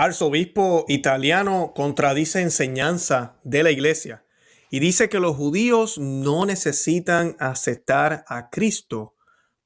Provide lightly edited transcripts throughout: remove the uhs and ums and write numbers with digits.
Arzobispo italiano contradice enseñanza de la iglesia y dice que los judíos no necesitan aceptar a Cristo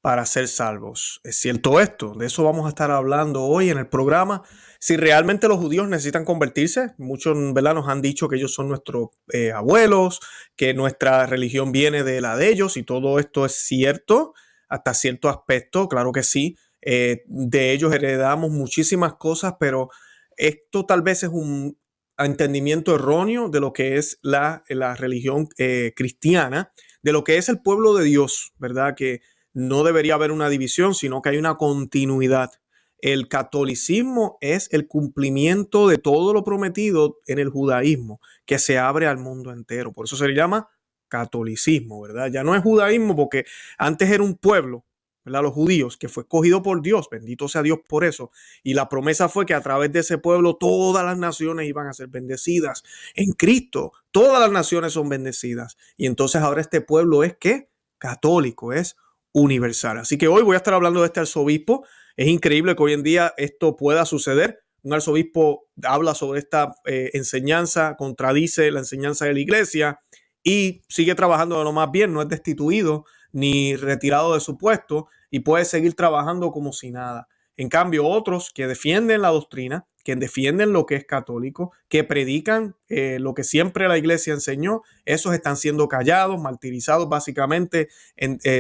para ser salvos. ¿Es cierto esto? De eso vamos a estar hablando hoy en el programa. Si realmente los judíos necesitan convertirse, muchos, ¿verdad?, nos han dicho que ellos son nuestros abuelos, que nuestra religión viene de la de ellos, y todo esto es cierto hasta cierto aspecto, claro que sí. De ellos heredamos muchísimas cosas, pero esto tal vez es un entendimiento erróneo de lo que es la religión cristiana, de lo que es el pueblo de Dios, ¿verdad? Que no debería haber una división, sino que hay una continuidad. El catolicismo es el cumplimiento de todo lo prometido en el judaísmo, que se abre al mundo entero. Por eso se le llama catolicismo, ¿verdad? Ya no es judaísmo porque antes era un pueblo, ¿verdad? Los judíos, que fue escogido por Dios, bendito sea Dios por eso. Y la promesa fue que a través de ese pueblo todas las naciones iban a ser bendecidas. En Cristo, todas las naciones son bendecidas. Y entonces ahora este pueblo es ¿qué? Católico, es universal. Así que hoy voy a estar hablando de este arzobispo. Es increíble que hoy en día esto pueda suceder. Un arzobispo habla sobre esta enseñanza, contradice la enseñanza de la iglesia y sigue trabajando de lo más bien, no es destituido ni retirado de su puesto y puede seguir trabajando como si nada. En cambio, otros que defienden la doctrina, que defienden lo que es católico, que predican lo que siempre la iglesia enseñó, esos están siendo callados, martirizados básicamente,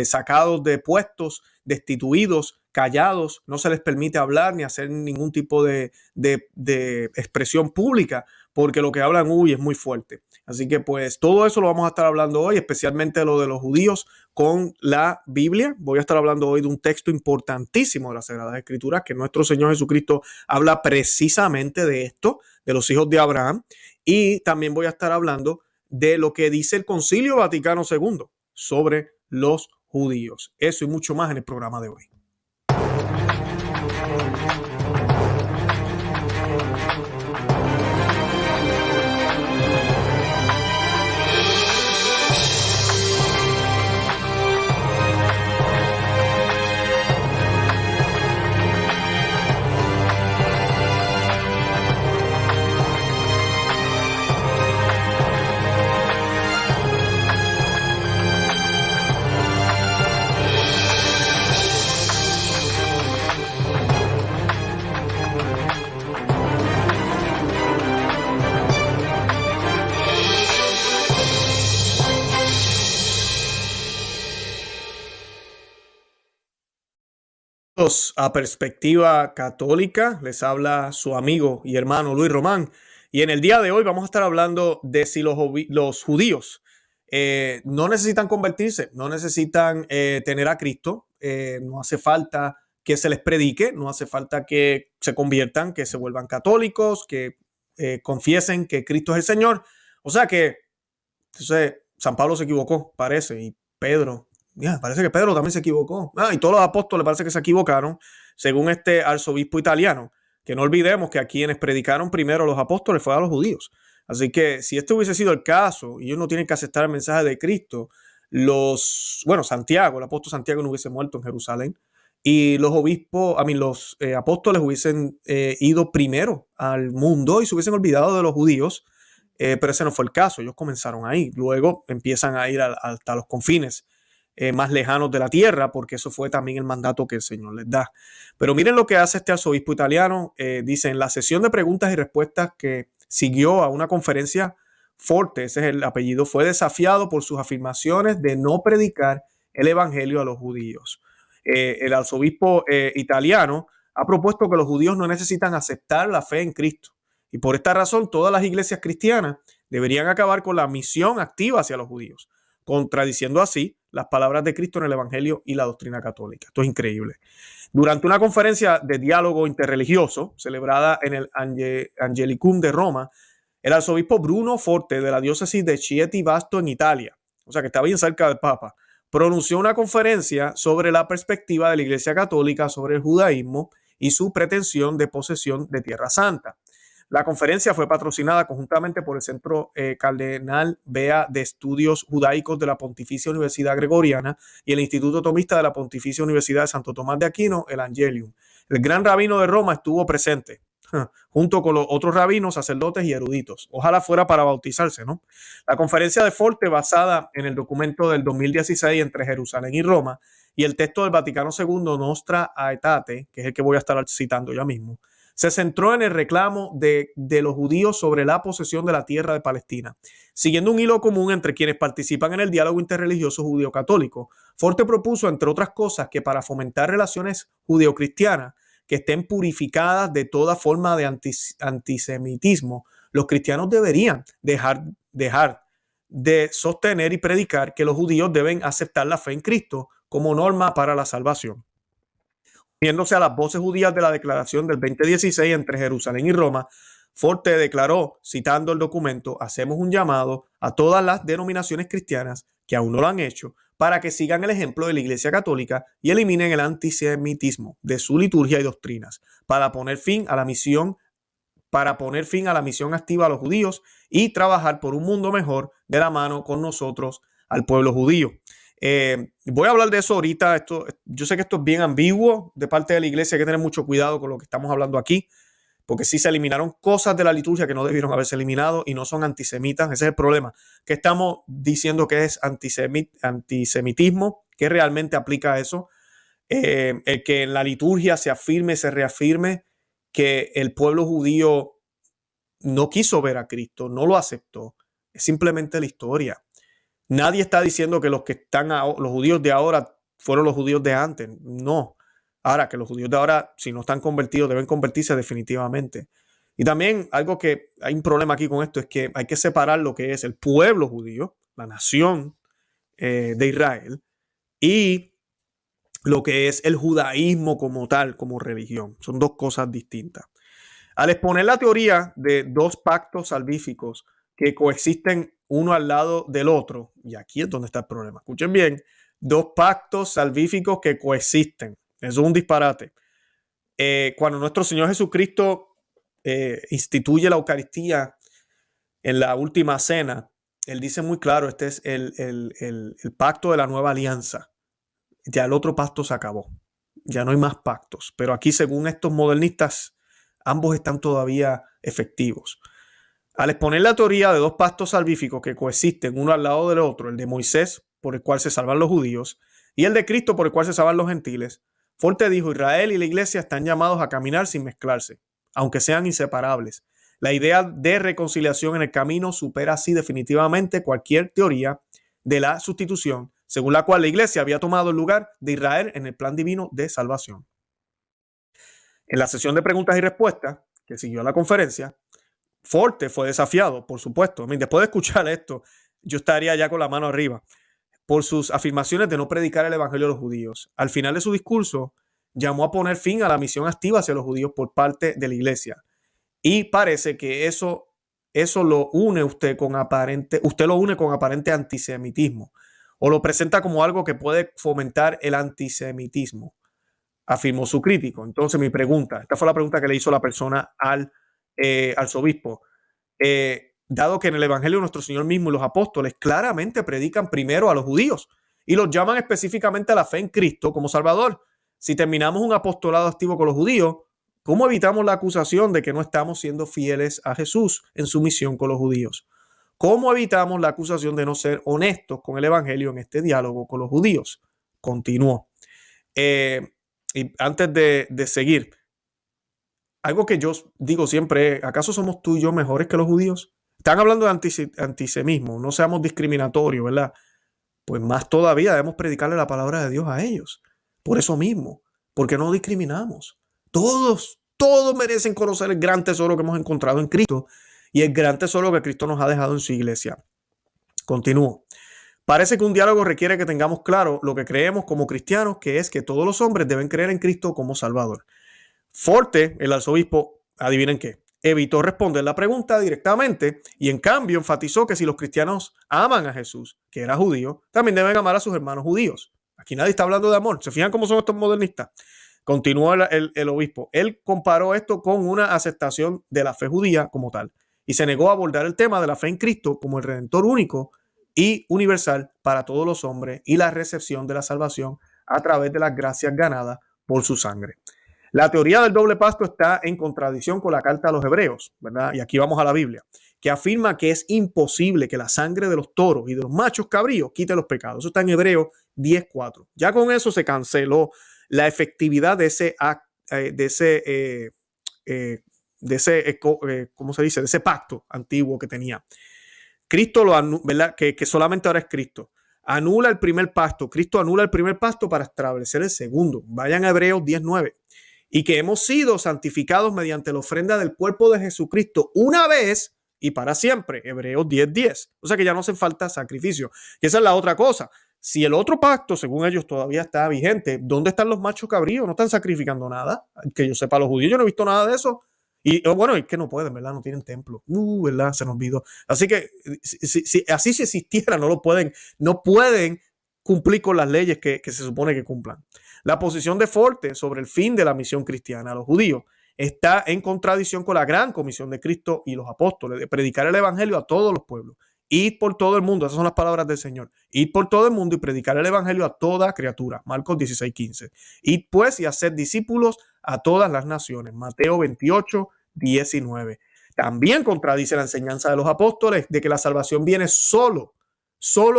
sacados de puestos, destituidos, callados, no se les permite hablar ni hacer ningún tipo de expresión pública, porque lo que hablan es muy fuerte. Así que pues todo eso lo vamos a estar hablando hoy, especialmente lo de los judíos con la Biblia. Voy a estar hablando hoy de un texto importantísimo de las Sagradas Escrituras, que nuestro Señor Jesucristo habla precisamente de esto, de los hijos de Abraham. Y también voy a estar hablando de lo que dice el Concilio Vaticano II sobre los judíos. Eso y mucho más en el programa de hoy. A Perspectiva Católica, les habla su amigo y hermano Luis Román, y en el día de hoy vamos a estar hablando de si los judíos no necesitan convertirse, no necesitan tener a Cristo, no hace falta que se les predique, no hace falta que se conviertan, que se vuelvan católicos, que confiesen que Cristo es el Señor. O sea que entonces San Pablo se equivocó, parece, y Pedro. Parece que Pedro también se equivocó. Y todos los apóstoles parece que se equivocaron, según este arzobispo italiano. Que no olvidemos que a quienes predicaron primero los apóstoles fue a los judíos. Así que si este hubiese sido el caso, y ellos no tienen que aceptar el mensaje de Cristo, Santiago, el apóstol Santiago no hubiese muerto en Jerusalén, y los los apóstoles hubiesen ido primero al mundo y se hubiesen olvidado de los judíos. Pero ese no fue el caso. Ellos comenzaron ahí. Luego empiezan a ir hasta los confines más lejanos de la tierra, porque eso fue también el mandato que el Señor les da. Pero miren lo que hace este arzobispo italiano. Dice, en la sesión de preguntas y respuestas que siguió a una conferencia, Forte, ese es el apellido, fue desafiado por sus afirmaciones de no predicar el evangelio a los judíos. El arzobispo italiano ha propuesto que los judíos no necesitan aceptar la fe en Cristo. Y por esta razón, todas las iglesias cristianas deberían acabar con la misión activa hacia los judíos, contradiciendo así las palabras de Cristo en el Evangelio y la doctrina católica. Esto es increíble. Durante una conferencia de diálogo interreligioso celebrada en el Angelicum de Roma, el arzobispo Bruno Forte de la diócesis de Chieti Vasto en Italia, o sea que está bien cerca del Papa, pronunció una conferencia sobre la perspectiva de la Iglesia Católica sobre el judaísmo y su pretensión de posesión de Tierra Santa. La conferencia fue patrocinada conjuntamente por el Centro Cardenal Bea de Estudios Judaicos de la Pontificia Universidad Gregoriana y el Instituto Tomista de la Pontificia Universidad de Santo Tomás de Aquino, el Angelium. El gran rabino de Roma estuvo presente. junto con los otros rabinos, sacerdotes y eruditos. Ojalá fuera para bautizarse, ¿no? La conferencia de Forte, basada en el documento del 2016 entre Jerusalén y Roma, y el texto del Vaticano II, Nostra Aetate, que es el que voy a estar citando ya mismo, se centró en el reclamo de los judíos sobre la posesión de la tierra de Palestina. Siguiendo un hilo común entre quienes participan en el diálogo interreligioso judío-católico, Forte propuso, entre otras cosas, que para fomentar relaciones judío-cristianas que estén purificadas de toda forma de antisemitismo, los cristianos deberían dejar de sostener y predicar que los judíos deben aceptar la fe en Cristo como norma para la salvación. Uniéndose a las voces judías de la declaración del 2016 entre Jerusalén y Roma, Forte declaró, citando el documento: hacemos un llamado a todas las denominaciones cristianas que aún no lo han hecho para que sigan el ejemplo de la Iglesia Católica y eliminen el antisemitismo de su liturgia y doctrinas para poner fin a la misión activa a los judíos y trabajar por un mundo mejor de la mano con nosotros al pueblo judío. Voy a hablar de eso ahorita. Yo sé que esto es bien ambiguo de parte de la iglesia. Hay que tener mucho cuidado con lo que estamos hablando aquí, porque sí se eliminaron cosas de la liturgia que no debieron haberse eliminado y no son antisemitas. Ese es el problema, que estamos diciendo que es antisemitismo, que realmente aplica a eso. El que en la liturgia se afirme, se reafirme que el pueblo judío no quiso ver a Cristo, no lo aceptó. Es simplemente la historia. Nadie está diciendo que los judíos de ahora fueron los judíos de antes. No. Ahora, que los judíos de ahora, si no están convertidos, deben convertirse definitivamente. Y también algo que hay un problema aquí con esto es que hay que separar lo que es el pueblo judío, la nación de Israel, y lo que es el judaísmo como tal, como religión. Son dos cosas distintas. Al exponer la teoría de dos pactos salvíficos que coexisten uno al lado del otro, y aquí es donde está el problema. Escuchen bien, dos pactos salvíficos que coexisten. Eso es un disparate. Cuando nuestro Señor Jesucristo instituye la Eucaristía en la última cena, Él dice muy claro, este es el pacto de la nueva alianza. Ya el otro pacto se acabó. Ya no hay más pactos. Pero aquí, según estos modernistas, ambos están todavía efectivos. Al exponer la teoría de dos pactos salvíficos que coexisten uno al lado del otro, el de Moisés, por el cual se salvan los judíos, y el de Cristo, por el cual se salvan los gentiles, Forte dijo: Israel y la iglesia están llamados a caminar sin mezclarse, aunque sean inseparables. La idea de reconciliación en el camino supera así definitivamente cualquier teoría de la sustitución, según la cual la iglesia había tomado el lugar de Israel en el plan divino de salvación. En la sesión de preguntas y respuestas que siguió a la conferencia, Forte fue desafiado, por supuesto. Después de escuchar esto, yo estaría ya con la mano arriba, por sus afirmaciones de no predicar el evangelio a los judíos. Al final de su discurso, llamó a poner fin a la misión activa hacia los judíos por parte de la iglesia. Y parece que eso lo une usted lo une con aparente antisemitismo, o lo presenta como algo que puede fomentar el antisemitismo, afirmó su crítico. Entonces mi pregunta, esta fue la pregunta que le hizo la persona al arzobispo. Dado que en el evangelio nuestro Señor mismo y los apóstoles claramente predican primero a los judíos y los llaman específicamente a la fe en Cristo como Salvador, si terminamos un apostolado activo con los judíos, ¿cómo evitamos la acusación de que no estamos siendo fieles a Jesús en su misión con los judíos? ¿Cómo evitamos la acusación de no ser honestos con el evangelio en este diálogo con los judíos? Continuó. Y antes de seguir, algo que yo digo siempre es: ¿acaso somos tú y yo mejores que los judíos? Están hablando de antisemitismo, no seamos discriminatorios, ¿verdad? Pues más todavía debemos predicarle la palabra de Dios a ellos. Por eso mismo, porque no discriminamos. Todos merecen conocer el gran tesoro que hemos encontrado en Cristo y el gran tesoro que Cristo nos ha dejado en su iglesia. Continúo. Parece que un diálogo requiere que tengamos claro lo que creemos como cristianos, que es que todos los hombres deben creer en Cristo como Salvador. Forte, el arzobispo, adivinen qué, evitó responder la pregunta directamente y en cambio enfatizó que si los cristianos aman a Jesús, que era judío, también deben amar a sus hermanos judíos. Aquí nadie está hablando de amor. ¿Se fijan cómo son estos modernistas? Continuó el obispo. Él comparó esto con una aceptación de la fe judía como tal y se negó a abordar el tema de la fe en Cristo como el Redentor único y universal para todos los hombres y la recepción de la salvación a través de las gracias ganadas por su sangre. La teoría del doble pacto está en contradicción con la carta a los hebreos, ¿verdad? Y aquí vamos a la Biblia, que afirma que es imposible que la sangre de los toros y de los machos cabríos quite los pecados. Eso está en Hebreos 10:4. Ya con eso se canceló la efectividad de ese, ¿cómo se dice? De ese pacto antiguo que tenía. Cristo lo anula, ¿verdad? Que solamente ahora es Cristo. Anula el primer pacto. Cristo anula el primer pacto para establecer el segundo. Vayan a Hebreos 10:9. Y que hemos sido santificados mediante la ofrenda del cuerpo de Jesucristo una vez y para siempre. Hebreos 10:10. O sea que ya no hace falta sacrificio. Y esa es la otra cosa. Si el otro pacto, según ellos, todavía está vigente, ¿dónde están los machos cabríos? No están sacrificando nada. Que yo sepa, los judíos, yo no he visto nada de eso. Y bueno, es que no pueden, ¿verdad? No tienen templo. ¿Verdad? Se nos olvidó. Así que así si existiera, no pueden cumplir con las leyes que se supone que cumplan. La posición de Forte sobre el fin de la misión cristiana a los judíos está en contradicción con la gran comisión de Cristo y los apóstoles de predicar el evangelio a todos los pueblos. Id por todo el mundo, esas son las palabras del Señor. Id por todo el mundo y predicar el evangelio a toda criatura. Marcos 16:15. Id pues y haced discípulos a todas las naciones. Mateo 28:19. También contradice la enseñanza de los apóstoles de que la salvación viene solo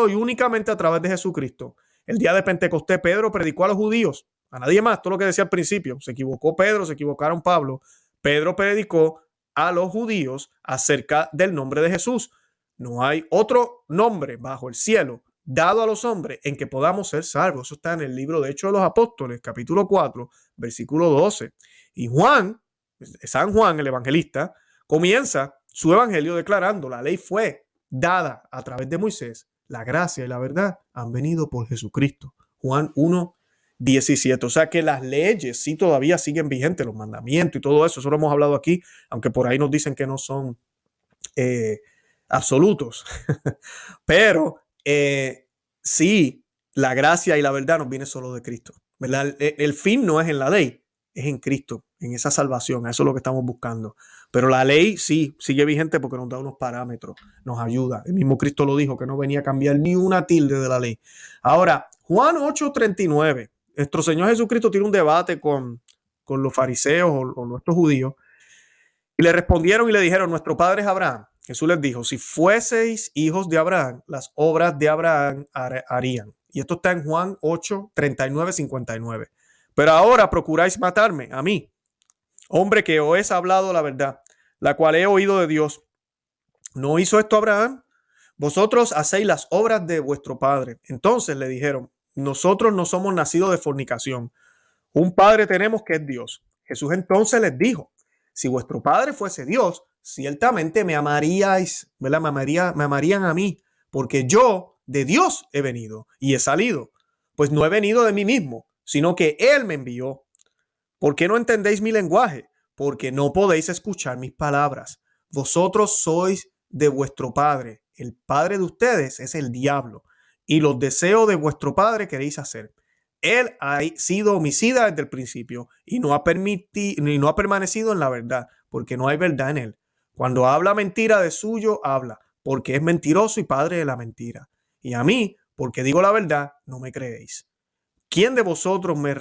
y únicamente a través de Jesucristo. El día de Pentecostés, Pedro predicó a los judíos, a nadie más, todo lo que decía al principio. Se equivocó Pedro, se equivocaron Pablo. Pedro predicó a los judíos acerca del nombre de Jesús. No hay otro nombre bajo el cielo dado a los hombres en que podamos ser salvos. Eso está en el libro de Hechos de los Apóstoles, capítulo 4, versículo 12. Y San Juan, el evangelista, comienza su evangelio declarando: la ley fue dada a través de Moisés, la gracia y la verdad han venido por Jesucristo. Juan 1:17. O sea que las leyes sí todavía siguen vigentes, los mandamientos y todo eso. Eso lo hemos hablado aquí, aunque por ahí nos dicen que no son absolutos. Pero sí, la gracia y la verdad nos viene solo de Cristo, ¿verdad? El fin no es en la ley, es en Cristo, en esa salvación. Eso es lo que estamos buscando. Pero la ley sí sigue vigente porque nos da unos parámetros, nos ayuda. El mismo Cristo lo dijo, que no venía a cambiar ni una tilde de la ley. Ahora, Juan 8:39. Nuestro Señor Jesucristo tiene un debate con los fariseos o nuestros judíos. Y le respondieron y le dijeron: nuestro padre es Abraham. Jesús les dijo: si fueseis hijos de Abraham, las obras de Abraham harían. Y esto está en Juan 8:39-59. Pero ahora procuráis matarme a mí, hombre que os he hablado la verdad, la cual he oído de Dios. ¿No hizo esto Abraham? Vosotros hacéis las obras de vuestro padre. Entonces le dijeron: nosotros no somos nacidos de fornicación. Un padre tenemos que es Dios. Jesús entonces les dijo: si vuestro padre fuese Dios, ciertamente me amaríais, ¿verdad? Me amarían a mí, porque yo de Dios he venido y he salido. Pues no he venido de mí mismo, sino que Él me envió. ¿Por qué no entendéis mi lenguaje? Porque no podéis escuchar mis palabras. Vosotros sois de vuestro padre. El padre de ustedes es el diablo, y los deseos de vuestro padre queréis hacer. Él ha sido homicida desde el principio y no ha permanecido en la verdad, porque no hay verdad en él. Cuando habla mentira, de suyo habla, porque es mentiroso y padre de la mentira. Y a mí, porque digo la verdad, no me creéis. ¿Quién de vosotros me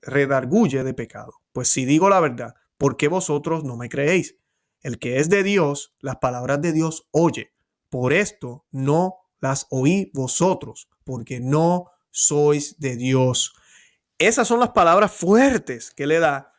redarguye de pecado? Pues si digo la verdad, ¿por qué vosotros no me creéis? El que es de Dios, las palabras de Dios oye. Por esto no las oí vosotros, porque no sois de Dios. Esas son las palabras fuertes que le da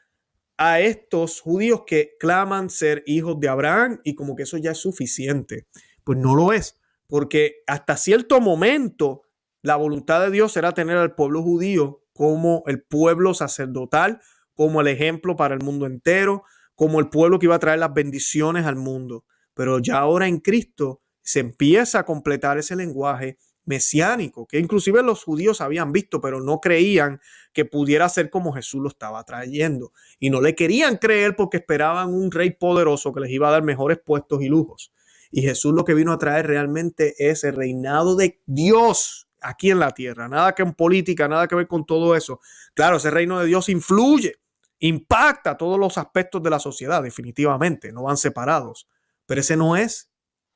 a estos judíos que claman ser hijos de Abraham y como que eso ya es suficiente. Pues no lo es, porque hasta cierto momento la voluntad de Dios era tener al pueblo judío como el pueblo sacerdotal, como el ejemplo para el mundo entero, como el pueblo que iba a traer las bendiciones al mundo. Pero ya ahora en Cristo se empieza a completar ese lenguaje mesiánico, que inclusive los judíos habían visto, pero no creían que pudiera ser como Jesús lo estaba trayendo. Y no le querían creer porque esperaban un rey poderoso que les iba a dar mejores puestos y lujos. Y Jesús lo que vino a traer realmente es el reinado de Dios aquí en la tierra. Nada que en política, nada que ver con todo eso. Claro, ese reino de Dios influye, impacta todos los aspectos de la sociedad, definitivamente, no van separados. Pero ese no es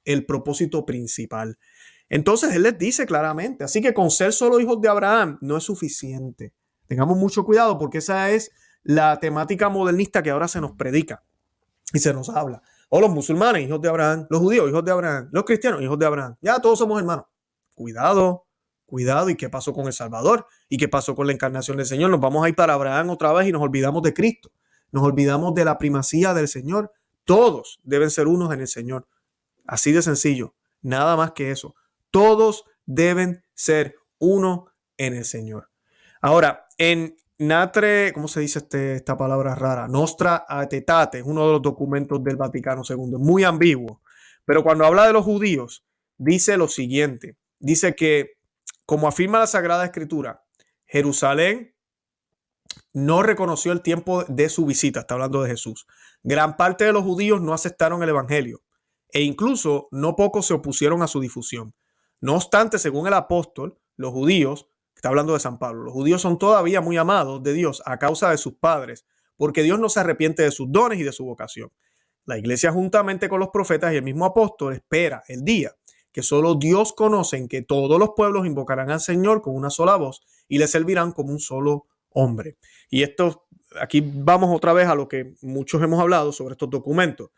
el propósito principal. Entonces Él les dice claramente, así que con ser solo hijos de Abraham no es suficiente. Tengamos mucho cuidado porque esa es la temática modernista que ahora se nos predica y se nos habla. O los musulmanes, hijos de Abraham, los judíos, hijos de Abraham, los cristianos, hijos de Abraham. Ya todos somos hermanos. Cuidado, cuidado. ¿Y qué pasó con el Salvador? ¿Y qué pasó con la encarnación del Señor? Nos vamos a ir para Abraham otra vez y nos olvidamos de Cristo. Nos olvidamos de la primacía del Señor. Todos deben ser unos en el Señor. Así de sencillo. Nada más que eso. Todos deben ser uno en el Señor. Ahora, en Natre, ¿cómo se dice esta palabra rara? Nostra Aetate, es uno de los documentos del Vaticano II, es muy ambiguo. Pero cuando habla de los judíos, dice lo siguiente. Dice que, como afirma la Sagrada Escritura, Jerusalén no reconoció el tiempo de su visita, está hablando de Jesús. Gran parte de los judíos no aceptaron el evangelio e incluso no pocos se opusieron a su difusión. No obstante, según el apóstol, los judíos, está hablando de San Pablo, los judíos son todavía muy amados de Dios a causa de sus padres, porque Dios no se arrepiente de sus dones y de su vocación. La iglesia, juntamente con los profetas y el mismo apóstol, espera el día que solo Dios conoce en que todos los pueblos invocarán al Señor con una sola voz y le servirán como un solo hombre. Y esto, aquí vamos otra vez a lo que muchos hemos hablado sobre estos documentos.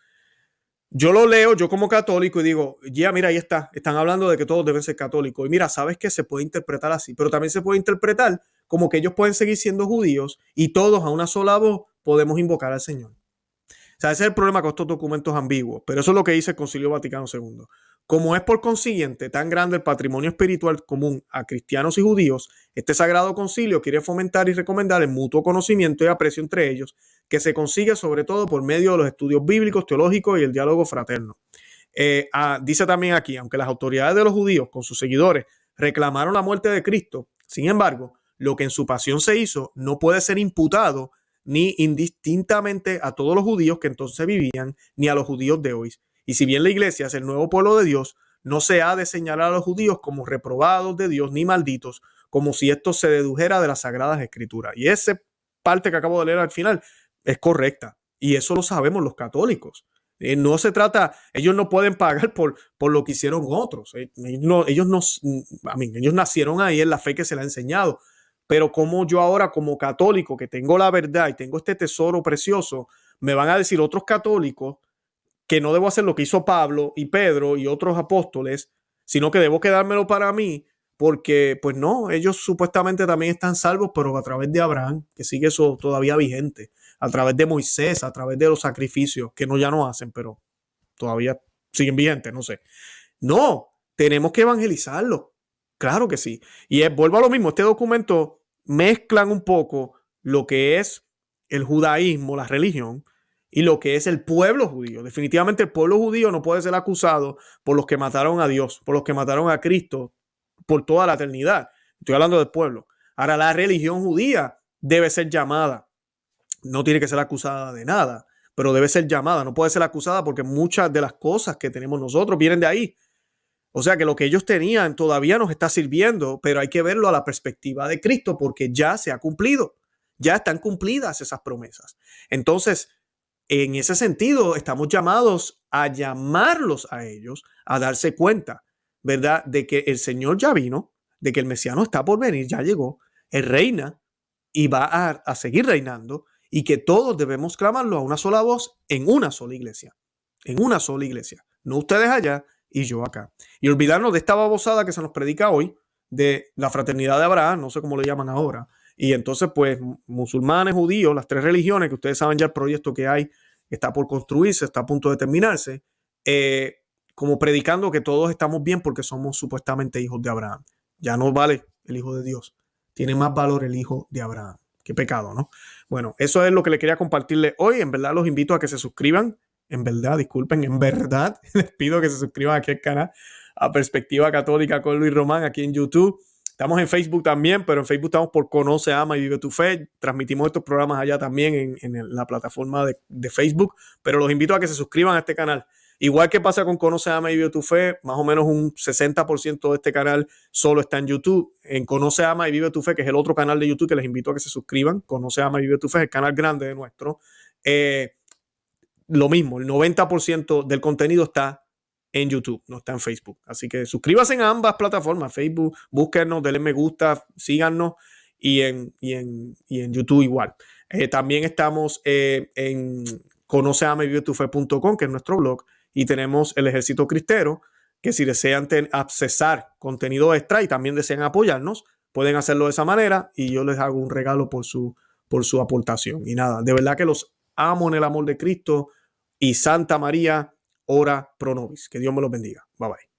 Yo lo leo, yo como católico, y digo, ya, mira, ahí está, están hablando de que todos deben ser católicos. Y mira, sabes que se puede interpretar así, pero también se puede interpretar como que ellos pueden seguir siendo judíos y todos a una sola voz podemos invocar al Señor. O sea, ese es el problema con estos documentos ambiguos, pero eso es lo que dice el Concilio Vaticano II. Como es por consiguiente tan grande el patrimonio espiritual común a cristianos y judíos, este sagrado concilio quiere fomentar y recomendar el mutuo conocimiento y aprecio entre ellos, que se consigue sobre todo por medio de los estudios bíblicos, teológicos y el diálogo fraterno. Dice también aquí, aunque las autoridades de los judíos con sus seguidores reclamaron la muerte de Cristo, sin embargo, lo que en su pasión se hizo no puede ser imputado ni indistintamente a todos los judíos que entonces vivían, ni a los judíos de hoy. Y si bien la iglesia es el nuevo pueblo de Dios, no se ha de señalar a los judíos como reprobados de Dios ni malditos, como si esto se dedujera de las Sagradas Escrituras. Y esa parte que acabo de leer al final es correcta. Y eso lo sabemos los católicos. No se trata, ellos no pueden pagar por lo que hicieron otros. Ellos nacieron ahí en la fe que se les ha enseñado. Pero como yo ahora como católico que tengo la verdad y tengo este tesoro precioso, me van a decir otros católicos que no debo hacer lo que hizo Pablo y Pedro y otros apóstoles, sino que debo quedármelo para mí, porque pues no, ellos supuestamente también están salvos, pero a través de Abraham, que sigue eso todavía vigente, a través de Moisés, a través de los sacrificios, que no ya no hacen, pero todavía siguen vigentes, no sé. No, tenemos que evangelizarlos, claro que sí. Y vuelvo a lo mismo, este documento mezclan un poco lo que es el judaísmo, la religión, y lo que es el pueblo judío. Definitivamente el pueblo judío no puede ser acusado por los que mataron a Dios, por los que mataron a Cristo por toda la eternidad. Estoy hablando del pueblo. Ahora, la religión judía debe ser llamada. No tiene que ser acusada de nada, pero debe ser llamada. No puede ser acusada porque muchas de las cosas que tenemos nosotros vienen de ahí. O sea que lo que ellos tenían todavía nos está sirviendo, pero hay que verlo a la perspectiva de Cristo porque ya se ha cumplido. Ya están cumplidas esas promesas. Entonces, en ese sentido, estamos llamados a llamarlos a ellos, a darse cuenta, ¿verdad? De que el Señor ya vino, de que el Mesiano está por venir, ya llegó, Él reina y va a seguir reinando y que todos debemos clamarlo a una sola voz en una sola iglesia, no ustedes allá y yo acá. Y olvidarnos de esta babosada que se nos predica hoy, de la fraternidad de Abraham, no sé cómo le llaman ahora. Y entonces, pues, musulmanes, judíos, las tres religiones, que ustedes saben ya el proyecto que hay, está por construirse, está a punto de terminarse, como predicando que todos estamos bien porque somos supuestamente hijos de Abraham. Ya no vale el hijo de Dios. Tiene más valor el hijo de Abraham. Qué pecado, ¿no? Bueno, eso es lo que le quería compartirle hoy. En verdad los invito a que se suscriban. En verdad les pido que se suscriban aquí al canal a Perspectiva Católica con Luis Román aquí en YouTube. Estamos en Facebook también, pero en Facebook estamos por Conoce, Ama y Vive tu Fe. Transmitimos estos programas allá también en la plataforma de Facebook, pero los invito a que se suscriban a este canal. Igual que pasa con Conoce, Ama y Vive tu Fe, más o menos un 60% de este canal solo está en YouTube. En Conoce, Ama y Vive tu Fe, que es el otro canal de YouTube que les invito a que se suscriban. Conoce, Ama y Vive tu Fe es el canal grande de nuestro. Lo mismo, el 90% del contenido está en YouTube, no está en Facebook. Así que suscríbanse en ambas plataformas, Facebook, búsquenos, denle me gusta, síganos y en YouTube igual. También estamos en conoceamevivetufe.com, que es nuestro blog, y tenemos el Ejército Cristero, que si desean accesar contenido extra y también desean apoyarnos, pueden hacerlo de esa manera y yo les hago un regalo por su aportación. Y nada, de verdad que los amo en el amor de Cristo y Santa María, ora pro nobis. Que Dios me los bendiga. Bye bye.